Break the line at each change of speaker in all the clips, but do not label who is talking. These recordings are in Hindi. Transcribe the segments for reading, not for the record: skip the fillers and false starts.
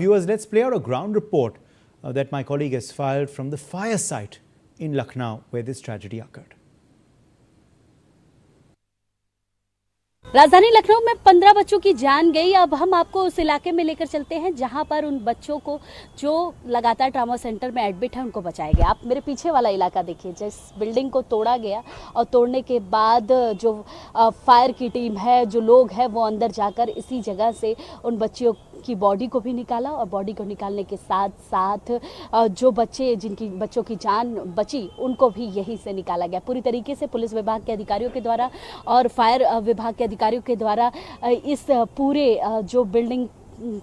Viewers, let's play out a ground report that my colleague has filed from the fire site in Lucknow where this tragedy occurred.
राजधानी लखनऊ में 15 बच्चों की जान गई। अब हम आपको उस इलाके में लेकर चलते हैं जहां पर उन बच्चों को जो लगातार ट्रॉमा सेंटर में एडमिट है उनको बचाया गया। आप मेरे पीछे वाला इलाका देखिए, जिस बिल्डिंग को तोड़ा गया और तोड़ने के बाद जो फायर की टीम है, जो लोग हैं, वो अंदर जाकर इसी जगह से उन बच्चियों की बॉडी को भी निकाला और बॉडी को निकालने के साथ साथ जो जिनकी बच्चों की जान बची उनको भी यहीं से निकाला गया। पूरी तरीके से पुलिस विभाग के अधिकारियों के द्वारा और फायर विभाग के अधिकारियों के द्वारा इस पूरे जो बिल्डिंग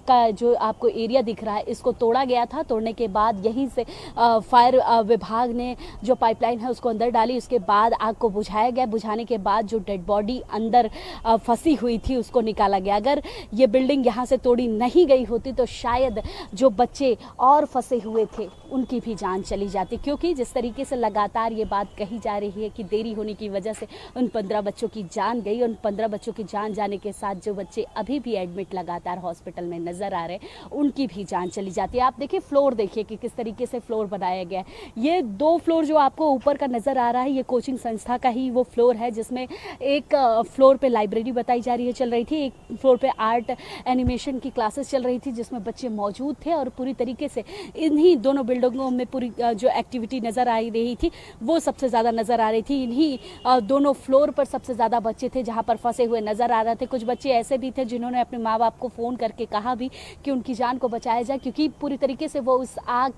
का जो आपको एरिया दिख रहा है इसको तोड़ा गया था। तोड़ने के बाद यहीं से फायर विभाग ने जो पाइपलाइन है उसको अंदर डाली। उसके बाद आग को बुझाया गया। बुझाने के बाद जो डेड बॉडी अंदर फंसी हुई थी उसको निकाला गया। अगर ये बिल्डिंग यहाँ से तोड़ी नहीं गई होती तो शायद जो बच्चे और फंसे हुए थे उनकी भी जान चली जाती, क्योंकि जिस तरीके से लगातार ये बात कही जा रही है कि देरी होने की वजह से उन 15 बच्चों की जान गई। उन 15 बच्चों की जान जाने के साथ जो बच्चे अभी भी एडमिट लगातार हॉस्पिटल में नजर आ रहे हैं उनकी भी जान चली जाती है। आप देखिए, फ्लोर देखिए कि किस तरीके से फ्लोर बनाया गया है। ये 2 फ्लोर जो आपको ऊपर का नजर आ रहा है ये कोचिंग संस्था का ही वो फ्लोर है, जिसमें एक फ्लोर पे लाइब्रेरी बताई जा रही है चल रही थी, एक फ्लोर पे आर्ट एनिमेशन की क्लासेस चल रही थी जिसमें बच्चे मौजूद थे। और पूरी तरीके से इन्हीं दोनों बिल्डिंगों में पूरी जो एक्टिविटी नजर आ रही थी वो सबसे ज्यादा नजर आ रही थी। इन्हीं दोनों फ्लोर पर सबसे ज्यादा बच्चे थे जहां पर फंसे हुए नजर आ रहे थे। कुछ बच्चे ऐसे भी थे जिन्होंने अपने माँ बाप को फोन करके कहा भी कि उनकी जान को बचाया जाए, क्योंकि पूरी तरीके से वो उस आग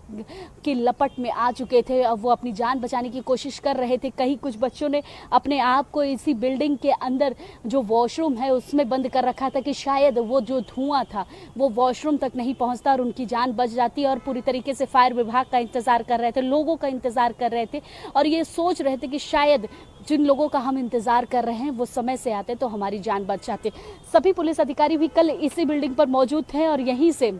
की लपट में आ चुके थे। अब वो अपनी जान बचाने की कोशिश कर रहे थे। कहीं कुछ बच्चों ने अपने आप को इसी बिल्डिंग के अंदर जो वॉशरूम है उसमें बंद कर रखा था कि शायद वो जो धुआं था वो वॉशरूम तक नहीं पहुंचता और उनकी जान बच जाती। और पूरी तरीके से फायर विभाग का इंतजार कर रहे थे, लोगों का इंतजार कर रहे थे और ये सोच रहे थे कि शायद जिन लोगों का हम इंतजार कर रहे हैं वो समय से आते तो हमारी जान बच जाती। सभी पुलिस अधिकारी भी कल इसी बिल्डिंग पर मौजूद थे और यहीं से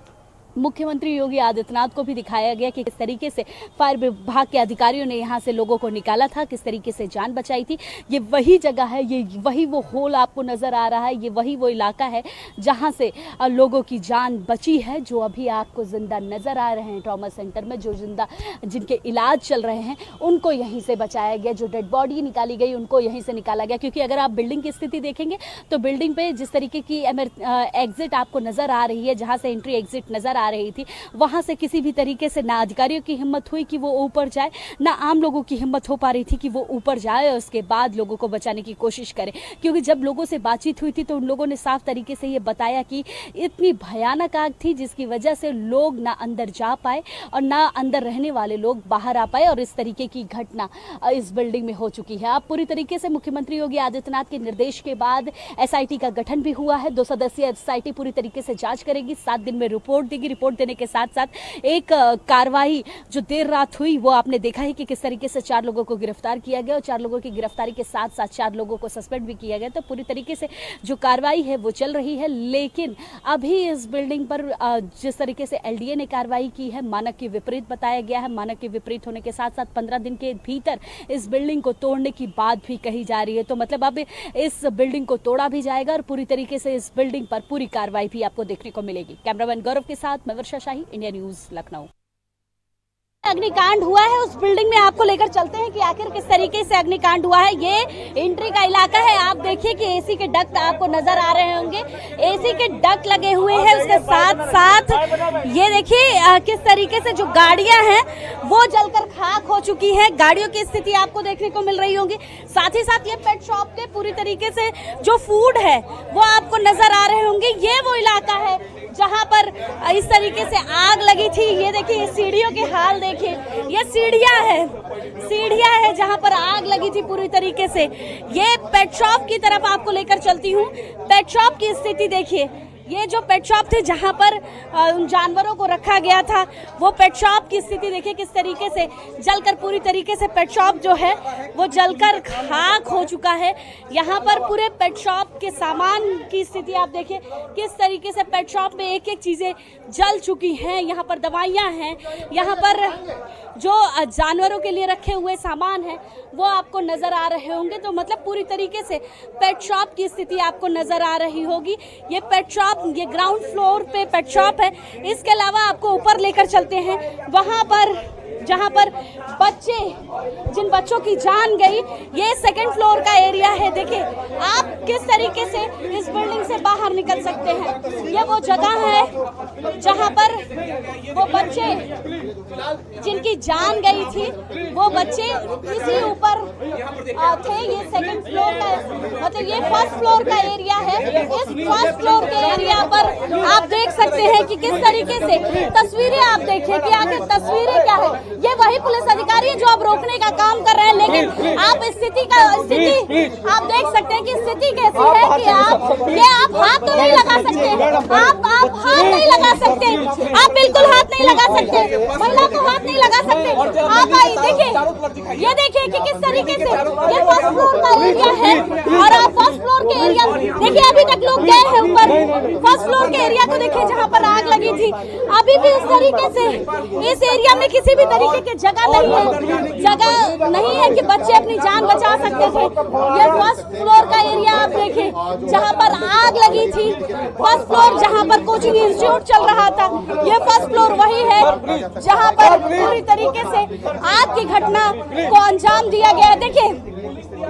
मुख्यमंत्री योगी आदित्यनाथ को भी दिखाया गया कि किस तरीके से फायर विभाग के अधिकारियों ने यहां से लोगों को निकाला था, किस तरीके से जान बचाई थी। ये वही जगह है, ये वही वो होल आपको नजर आ रहा है, ये वही वो इलाका है जहां से लोगों की जान बची है, जो अभी आपको जिंदा नजर आ रहे हैं ट्रॉमा सेंटर में, जो जिनके इलाज चल रहे हैं उनको यहीं से बचाया गया। जो डेड बॉडी निकाली गई उनको यहीं से निकाला गया, क्योंकि अगर आप बिल्डिंग की स्थिति देखेंगे तो बिल्डिंग पे जिस तरीके की एग्जिट आपको नजर आ रही है, जहां से एंट्री एग्जिट नजर आ रही थी, वहां से किसी भी तरीके से ना अधिकारियों की हिम्मत हुई कि वो ऊपर जाए, ना आम लोगों की हिम्मत हो पा रही थी कि वो ऊपर जाए और उसके बाद लोगों को बचाने की कोशिश करें। क्योंकि जब लोगों से बातचीत हुई थी तो उन लोगों ने साफ तरीके से ये बताया कि इतनी भयानक आग थी जिसकी वजह से लोग ना अंदर जा पाए और ना अंदर रहने वाले लोग बाहर आ पाए, और इस तरीके की घटना इस बिल्डिंग में हो चुकी है। अब पूरी तरीके से मुख्यमंत्री योगी आदित्यनाथ के निर्देश के बाद एसआईटी का गठन भी हुआ है। 2 सदस्यीय एसआईटी पूरी तरीके से जांच करेगी, 7 दिन में रिपोर्ट देगी। रिपोर्ट देने के साथ साथ एक कार्रवाई जो देर रात हुई वो आपने देखा है कि किस तरीके से 4 लोगों को गिरफ्तार किया गया और 4 लोगों की गिरफ्तारी के साथ साथ 4 लोगों को सस्पेंड भी किया गया। तो पूरी तरीके से जो कार्रवाई है वो चल रही है, लेकिन अभी इस बिल्डिंग पर जिस तरीके से एलडीए ने कार्रवाई की है मानक के विपरीत बताया गया है। मानक के विपरीत होने के साथ साथ 15 दिन के भीतर इस बिल्डिंग को तोड़ने की बात भी कही जा रही है। तो मतलब अब इस बिल्डिंग को तोड़ा भी जाएगा और पूरी तरीके से इस बिल्डिंग पर पूरी कार्रवाई भी आपको देखने को मिलेगी। कैमरामैन गौरव के साथ मैं वर्षा शाही, इंडिया न्यूज लखनऊ। अग्निकांड हुआ है उस बिल्डिंग में आपको लेकर चलते हैं कि आखिर किस तरीके से अग्निकांड हुआ है। ये एंट्री का इलाका है। आप देखिए कि एसी के डक्ट आपको नजर आ रहे होंगे, एसी के डक्ट लगे हुए हैं। उसके साथ साथ ये देखिए किस तरीके से जो गाड़ियां हैं वो जलकर खाक हो चुकी हैं। गाड़ियों की स्थिति आपको देखने को मिल रही होंगी। साथ ही साथ ये पेट शॉप के पूरी तरीके से जो फूड है वो आपको नजर आ रहे होंगे। ये वो इलाका है जहां पर इस तरीके से आग लगी थी। ये देखिए सीढ़ियों के हाल देखिए, ये सीढ़ियां है जहां पर आग लगी थी पूरी तरीके से। ये पेट शॉप की तरफ आपको लेकर चलती हूँ। पेट शॉप की स्थिति देखिए, ये जो पेट शॉप थे जहां पर उन जानवरों को रखा गया था वो पेट शॉप की स्थिति देखिए किस तरीके से जलकर पूरी तरीके से पेट शॉप जो है वो जलकर खाक हो चुका है। यहाँ पर पूरे पेट शॉप के सामान की स्थिति आप देखिए किस तरीके से पेट शॉप में एक एक चीजें जल चुकी हैं। यहाँ पर दवाइयाँ हैं, यहाँ पर जो जानवरों के लिए रखे हुए सामान है वो आपको नजर आ रहे होंगे। तो मतलब पूरी तरीके से पेट शॉप की स्थिति आपको नजर आ रही होगी। ये पेट शॉप ये ग्राउंड फ्लोर पे पेट शॉप है। इसके अलावा आपको ऊपर लेकर चलते हैं, वहां पर जहां पर बच्चे, जिन बच्चों की जान गई, ये सेकंड फ्लोर का एरिया है। देखिए आप किस तरीके से इस बिल्डिंग से बाहर निकल सकते हैं। ये वो जगह है जहां पर वो बच्चे जिनकी जान गई थी, वो बच्चे इसी ऊपर थे। ये सेकंड फ्लोर का, मतलब ये फर्स्ट फ्लोर का एरिया है। इस फर्स्ट फ्लोर के एरिया पर आप देख सकते हैं कि किस तरीके से तस्वीरें, आप देखिए कि आखिर तस्वीरें क्या है। ये वही पुलिस अधिकारी है जो अब रोकने का काम कर रहे हैं, लेकिन आप स्थिति आप देख सकते हैं कि स्थिति कैसी है कि आप हाथ तो नहीं लगा सकते, आप हाथ नहीं लगा सकते, आप बिल्कुल हाथ नहीं लगा सकते, महिला को हाथ नहीं लगा सकते। आप आई देखिए, ये देखिए कि किस तरीके से ये फर्स्ट फ्लोर का एरिया है और आप फर्स्ट फ्लोर के एरिया देखिए, अभी तक लोग गए हैं ऊपर। फर्स्ट फ्लोर के एरिया को देखिए जहां पर आग लगी थी, अभी भी इस तरीके से इस एरिया में किसी भी तरीके की जगह नहीं है कि बच्चे अपनी जान बचा सकते थे। ये फर्स्ट फ्लोर का एरिया आप देखिए जहां पर आग लगी थी। फर्स्ट फ्लोर जहां पर कोचिंग इंस्टीट्यूट चल रहा था, ये फर्स्ट फ्लोर वही है जहां पर पूरी तरीके से आग की घटना को अंजाम दिया गया। देखिए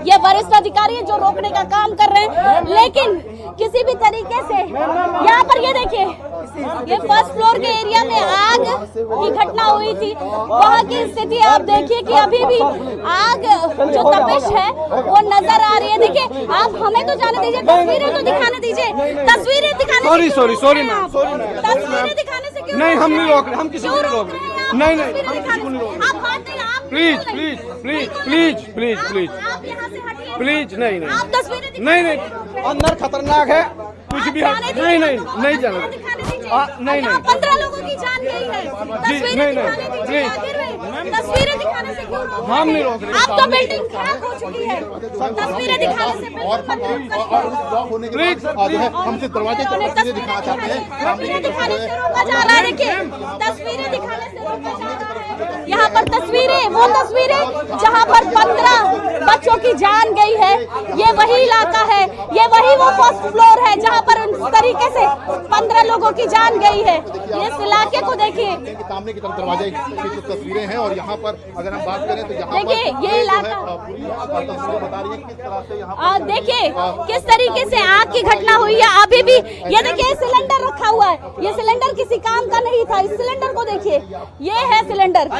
ये वरिष्ठ अधिकारी है जो रोकने का काम कर रहे हैं, लेकिन किसी भी तरीके से यहाँ पर ये देखिए, ये फर्स्ट फ्लोर के एरिया में आग की घटना हुई थी। वहाँ की स्थिति आप देखिए कि अभी भी आग जो तपिश है वो नजर आ रही है। देखिए आप हमें तो जाने दीजिए, तस्वीरें तो दिखाने दीजिए, तस्वीरें दिखाने।
सॉरी मैम,
तस्वीरें दिखाने से क्यों
नहीं, हम नहीं रोक रहे, हम किसी को नहीं रोक रहे। नहीं, हम
तस्वीरें
किसी को नहीं रोक रहे।
आप हाथ नहीं, आप
please please please please please please
आप यहाँ से हटिए।
प्लीज नहीं नहीं
आप तस्वीरें
नहीं, अंदर खतरनाक है कुछ भी। नहीं जाना, नहीं
15 लोगों की जान गई है। तस्वीरें दिखाने दीजिए,
प्लीज।
आखिर में तस्वीरें दिखाने से क्यों रोक रहे हैं?
हम नहीं रोक रहे।
आप तो बिल्डिंग खराब हो चुकी है, तस्वीरें दिखाने से
प्लीज
जो है हमसे दरवाजे तस्वीरें दिखाना चाहते हैं।
तस्वीरें दिखाने से रोका जा रहा है। देखिए तस्वीरें दिखाने से रोका जा रहा है। यहाँ पर तस्वीरें, वो तस्वीरें जहाँ पर 15 बच्चों की जान गई है, ये वही इलाका है, ये वही वो फर्स्ट फ्लोर है जहाँ पर इस तरीके से 15 लोगों की जान गई है। इस इलाके को देखिए,
सामने की तरफ दरवाजे की जो तस्वीरें हैं, और यहाँ पर अगर हम बात करें तो यहाँ
देखिए ये इलाका
बता रही है किस तरह से यहाँ
देखिए किस तरीके से आग की घटना हुई है। अभी भी ये देखिए सिलेंडर रखा हुआ है, ये सिलेंडर किसी काम का नहीं था। इस सिलेंडर को देखिए, ये है सिलेंडर,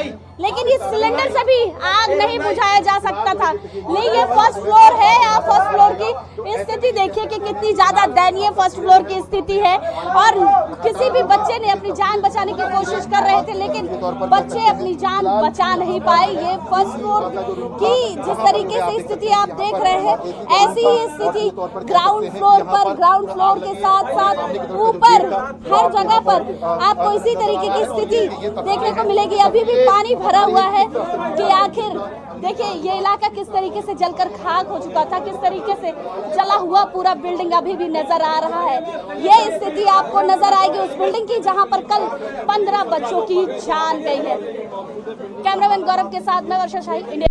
लेकिन इस सिलेंडर से भी आग नहीं बुझाया जा सकता था। नहीं, ये फर्स्ट फ्लोर है। आप फर्स्ट फ्लोर की स्थिति देखिए कि कितनी ज्यादा दयनीय फर्स्ट फ्लोर की स्थिति है, और किसी भी बच्चे ने अपनी जान बचाने की कोशिश कर रहे थे, लेकिन बच्चे अपनी जान बचा नहीं पाए। ये फर्स्ट फ्लोर की जिस तरीके से स्थिति आप देख रहे हैं, ऐसी ही स्थिति ग्राउंड फ्लोर पर, ग्राउंड फ्लोर के साथ साथ ऊपर हर जगह पर आपको इसी तरीके की स्थिति देखने को मिलेगी। अभी भी पानी भरा हुआ है कि आखिर देखिए ये इलाका किस तरीके से जलकर खाक हो चुका था, किस तरीके से जला हुआ पूरा बिल्डिंग अभी भी नजर आ रहा है। ये स्थिति आपको नजर आएगी उस बिल्डिंग की जहां पर कल 15 बच्चों की जान गई है। कैमरामैन गौरव के साथ मैं वर्षा शाही, इंडिया।